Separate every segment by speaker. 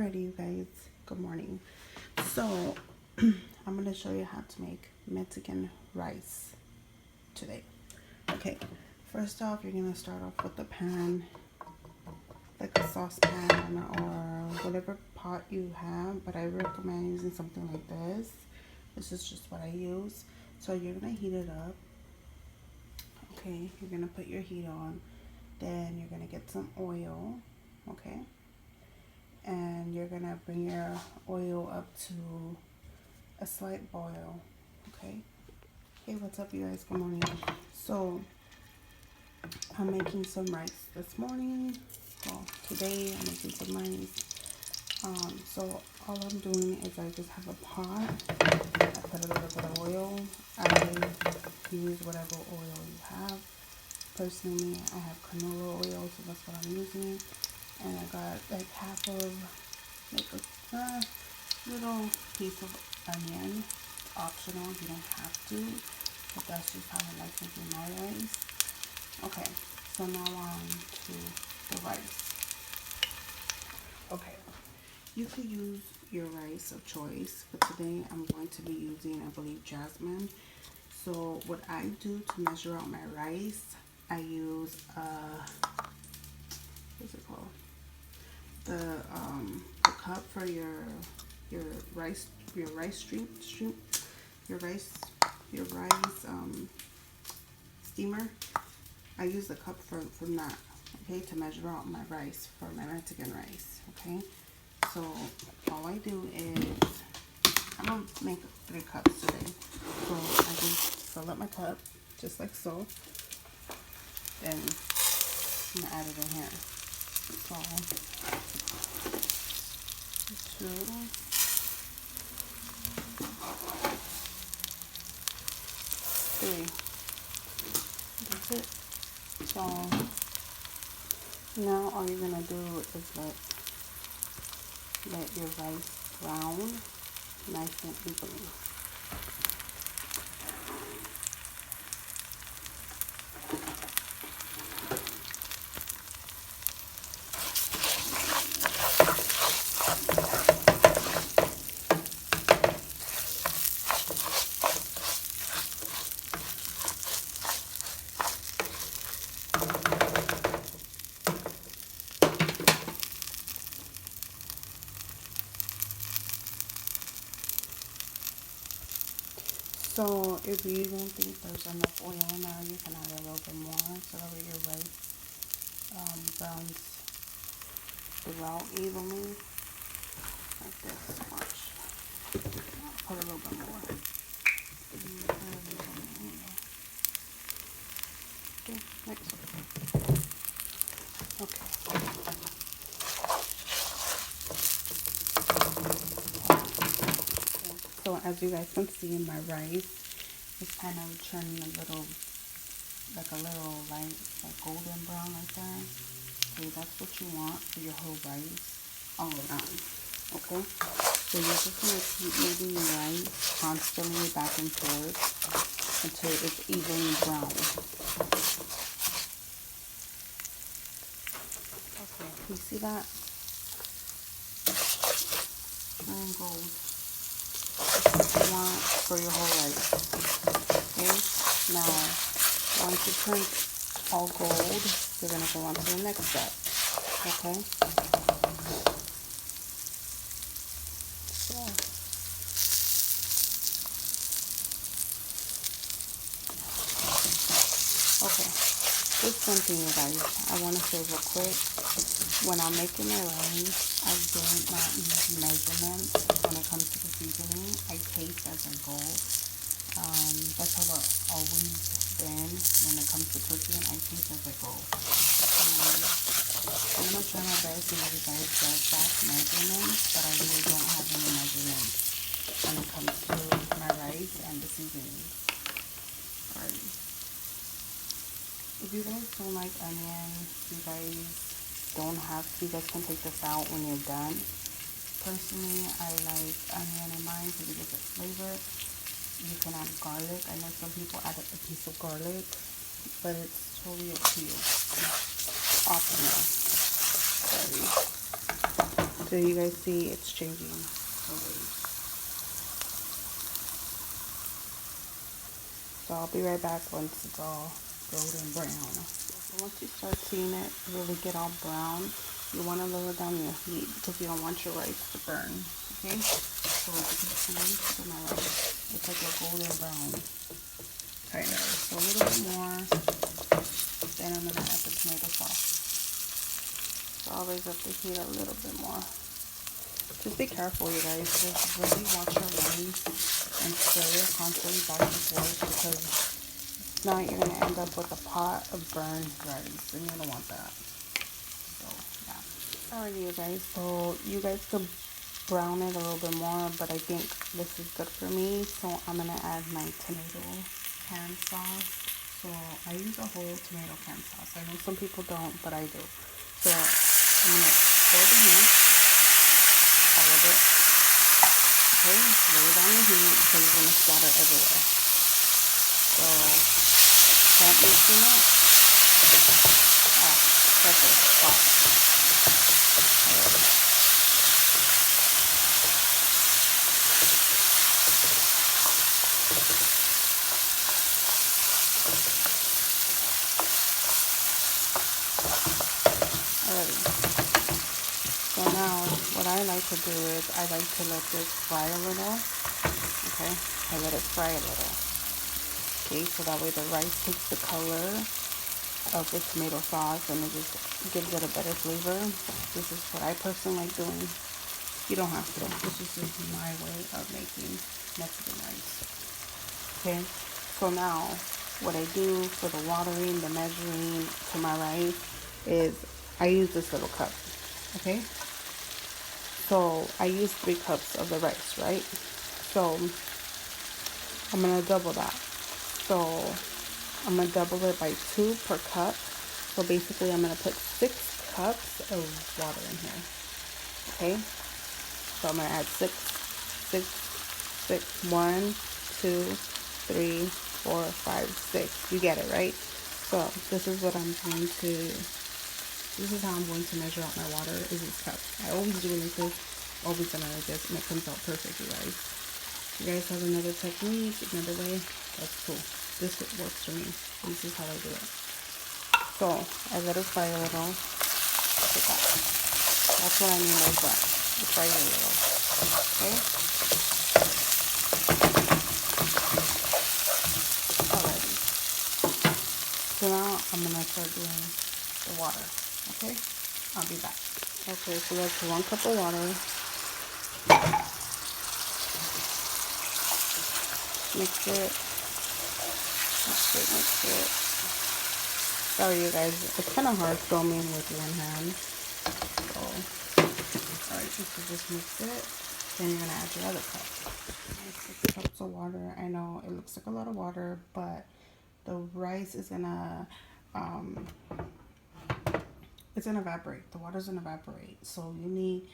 Speaker 1: Alrighty, you guys, good morning. So, I'm going to show you how to make Mexican rice today. Okay, first off, you're going to start off with the pan, like a saucepan or whatever pot you have, but I recommend using something like this. This is just what I use. So, you're going to heat it up. Okay, you're going to put your heat on. Then, you're going to get some oil. Okay. And you're gonna bring your oil up to a slight boil. Okay. Hey, what's up, you guys? Good morning. So I'm making some rice this morning. Well, today I'm making some rice. So all I'm doing is I just have a pot. I put a little bit of oil. I use whatever oil you have. Personally, I have canola oil, so that's what I'm using. And I got like half of like a little piece of onion. Optional, you don't have to, but that's just how I like making my rice. Okay, so now on to the rice. Okay, you could use your rice of choice, but today I'm going to be using, I believe, jasmine. So what I do to measure out my rice, I use what's it called? The cup for your rice steamer. I use the cup from that, okay, to measure out my rice for my Mexican rice. Okay, so all I do is I'm gonna make 3 cups today. So I just fill up my cup just like so, and I'm gonna add it in here. So 2, 3. That's it. So now all you're gonna do is let your rice brown nice and evenly. So if you don't think there's enough oil in there, you can add a little bit more so that way your rice browns throughout evenly. Like this. Watch. I'll put a little bit more. Okay, next one. Okay. So as you guys can see, my rice is kind of turning a little light, like golden brown like that. Okay, that's what you want for your whole rice all around. Okay, so you're just gonna keep moving your rice constantly back and forth until it's evenly brown. Okay, you see that? And gold. You want for your whole rice. Okay, now once it turns all gold, you're gonna go on to the next step. Okay, so okay, just one thing, you guys, I want to say real quick. When I'm making my rice, I do not use measurements when it comes to the seasoning. I taste as I go. That's how I've always been when it comes to cooking. I taste as I go. I'm going to try my best to give you guys the exact measurements, but I really don't have any measurements when it comes to my rice and the seasoning. Alright. If you guys don't like onion, you guys don't have to. You guys can take this out when you're done. Personally, I like onion in mine because it gives it flavor. You can add garlic. I know some people add a piece of garlic, but it's totally up to you. Optional. Sorry. So you guys see it's changing already. So I'll be right back once it's all golden brown. So once you start seeing it really get all brown, you want to lower down your heat because you don't want your rice to burn. Okay? So as you can see, so my rice, it's like a golden brown kind of. So a little bit more. Then I'm gonna add the tomato sauce. So I'll raise up the heat a little bit more. Just be careful, you guys. Just really watch your rice and stir it constantly back and forth because if not, you're gonna end up with a pot of burned rice, and you don't want that. So yeah. Alrighty, you guys. So you guys could brown it a little bit more, but I think this is good for me. So I'm gonna add my tomato can sauce. So I use a whole tomato can sauce. I know some people don't, but I do. So I'm gonna pour it in here, all of it. Okay, lower down your heat because it's gonna splatter everywhere. So don't mixing it. That's it. Stop. Alright. So now what I like to do is I like to let this fry a little. Okay, I let it fry a little. Okay, so that way the rice takes the color of the tomato sauce and it just gives it a better flavor. This is what I personally like doing. You don't have to. This is just my way of making Mexican rice. Okay, so now what I do for the watering, the measuring to my rice is I use this little cup. Okay, so I use 3 cups of the rice, right? So I'm gonna double that. So I'm gonna double it by 2 per cup. So basically I'm gonna put 6 cups of water in here. Okay, so I'm gonna add 6, 1, 2, 3, 4, 5, 6. You get it, right? So this is what I'm going to, this is how I'm going to measure out my water, is this cup. I always do it like this, always done it like this, and it comes out perfect, you guys. If you guys have another technique, another way, that's cool. This works for me. This is how I do it. So I let it fry a little. Look at that. That's what I mean by fry. It fries a little. Okay? Alrighty. So now I'm gonna start doing the water. Okay? I'll be back. Okay, so that's 1 cup of water. Mix it. Mix it. Sorry, you guys. It's kind of hard filming with one hand. So, alright, just mix it. Then you're gonna add your other cup. 6 cups of water. I know it looks like a lot of water, but the rice is gonna it's gonna evaporate. The water's gonna evaporate. So you need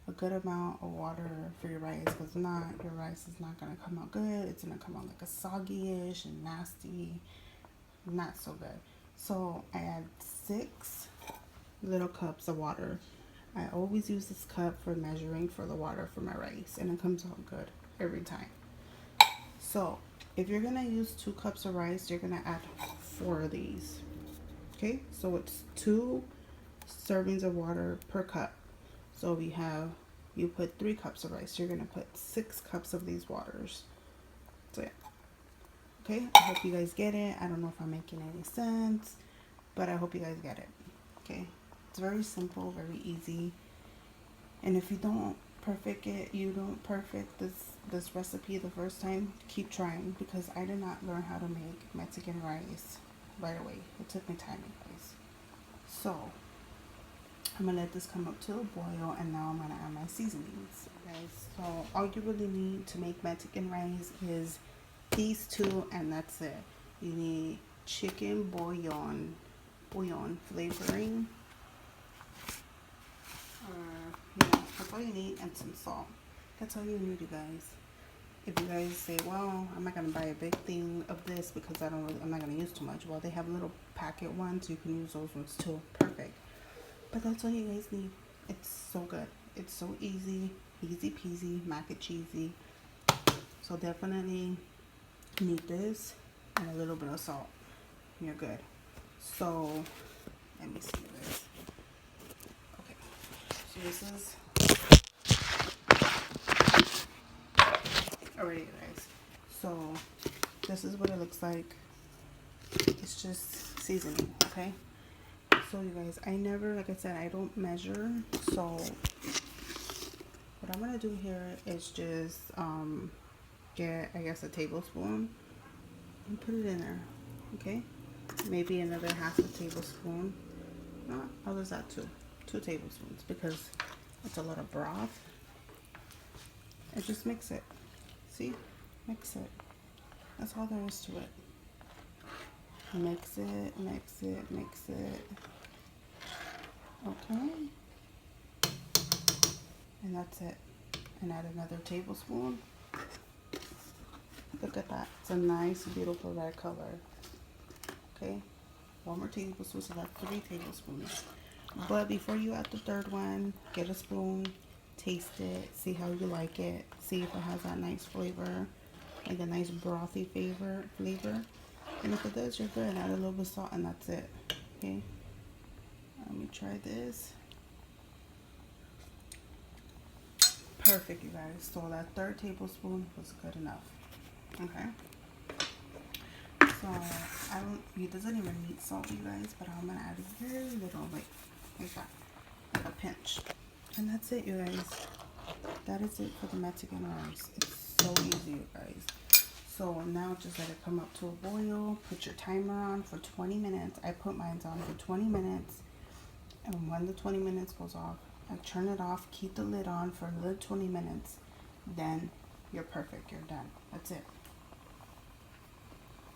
Speaker 1: a good amount of water for your rice, because if not, your rice is not gonna come out good. It's gonna come out like a soggy-ish and nasty, not so good. So I add 6 little cups of water. I always use this cup for measuring for the water for my rice, and it comes out good every time. So if you're gonna use 2 cups of rice, you're gonna add 4 of these. Okay, so it's 2 servings of water per cup. So you put 3 cups of rice, you're gonna put 6 cups of these waters. So yeah. Okay, I hope you guys get it. I don't know if I'm making any sense, but I hope you guys get it. Okay, it's very simple, very easy. And if you don't perfect this recipe the first time, keep trying, because I did not learn how to make Mexican rice right away. It took me time, you guys. So I'm gonna let this come up to a boil, and now I'm gonna add my seasonings. Okay, so all you really need to make Mexican rice is these 2, and that's it. You need chicken bouillon flavoring. That's all you need, and some salt. That's all you need, you guys. If you guys say, well, I'm not gonna buy a big thing of this because I'm not gonna use too much. Well, they have little packet ones, you can use those ones too. Perfect. But that's all you guys need. It's so good. It's so easy, easy peasy, mac and cheesy. So definitely need this and a little bit of salt. You're good. So let me see this. Okay, so this is already, guys. So this is what it looks like. It's just seasoning, okay? So you guys, I never, like I said, I don't measure. So what I'm gonna do here is just get, I guess, a tablespoon and put it in there, okay? Maybe another half a tablespoon. No, I'll use that two tablespoons, because it's a lot of broth. And just mix it. See, mix it. That's all there is to it. Mix it, mix it, mix it. Okay. And that's it. And add another tablespoon. Look at that. It's a nice, beautiful red color. Okay. One more tablespoon, so that's 3 tablespoons. But before you add the third one, get a spoon, taste it, see how you like it, see if it has that nice flavor, like a nice brothy flavor. And if it does, you're good. Add a little bit of salt, and that's it. Okay. Let me try this. Perfect, you guys. So that 3rd tablespoon was good enough. Okay. So it doesn't even need salt, you guys, but I'm gonna add a very little, like that, like a pinch, and that's it, you guys. That is it for the Mexican rice. It's so easy, you guys. So now just let it come up to a boil. Put your timer on for 20 minutes. I put mine on for 20 minutes, and when the 20 minutes goes off, I turn it off. Keep the lid on for another 20 minutes. Then you're perfect. You're done. That's it.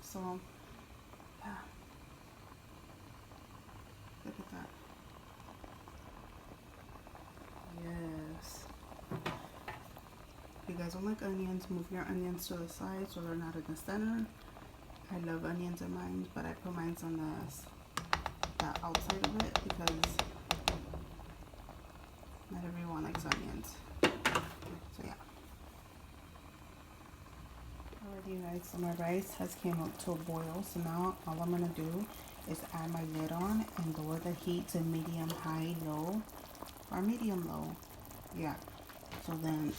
Speaker 1: So, yeah. Look at that. Yes. If you guys don't like onions, move your onions to the side so they're not in the center. I love onions in mine, but I put mine on the outside of it because not everyone likes onions. So yeah. Alrighty, you guys, so my rice has came up to a boil. So now all I'm gonna do is add my lid on and lower the heat to medium, high, low, or medium low. Yeah. So then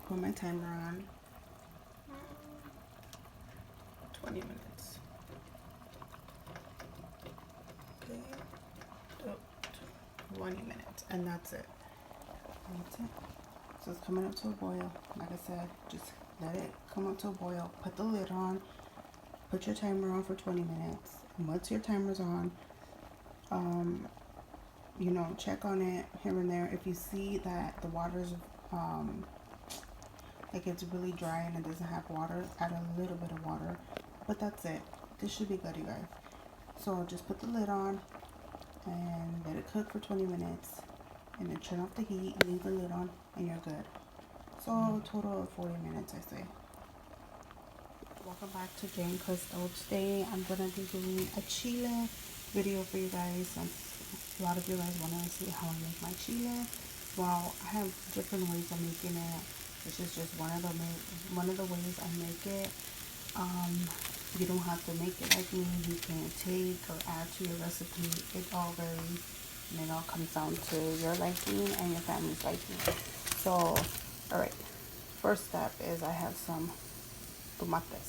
Speaker 1: put my timer on. 20 minutes. Okay. 20 minutes, and that's it. That's it. So it's coming up to a boil. Like I said, just let it come up to a boil. Put the lid on. Put your timer on for 20 minutes. And once your timer's on, you know, check on it here and there. If you see that the water's like it's really dry and it doesn't have water, add a little bit of water. But that's it. This should be good, you guys. So just put the lid on and let it cook for 20 minutes. And then turn off the heat, leave the lid on, and you're good. So a total of 40 minutes, I say. Welcome back to Jane Cooks. Today I'm going to be doing a chile video for you guys. A lot of you guys want to see how I make my chile. Well, I have different ways of making it. This is just one of the ways I make it. You don't have to make it like me. You can take or add to your recipe. It all varies, and it all comes down to your liking and your family's liking. So, alright. First step is I have some tomates.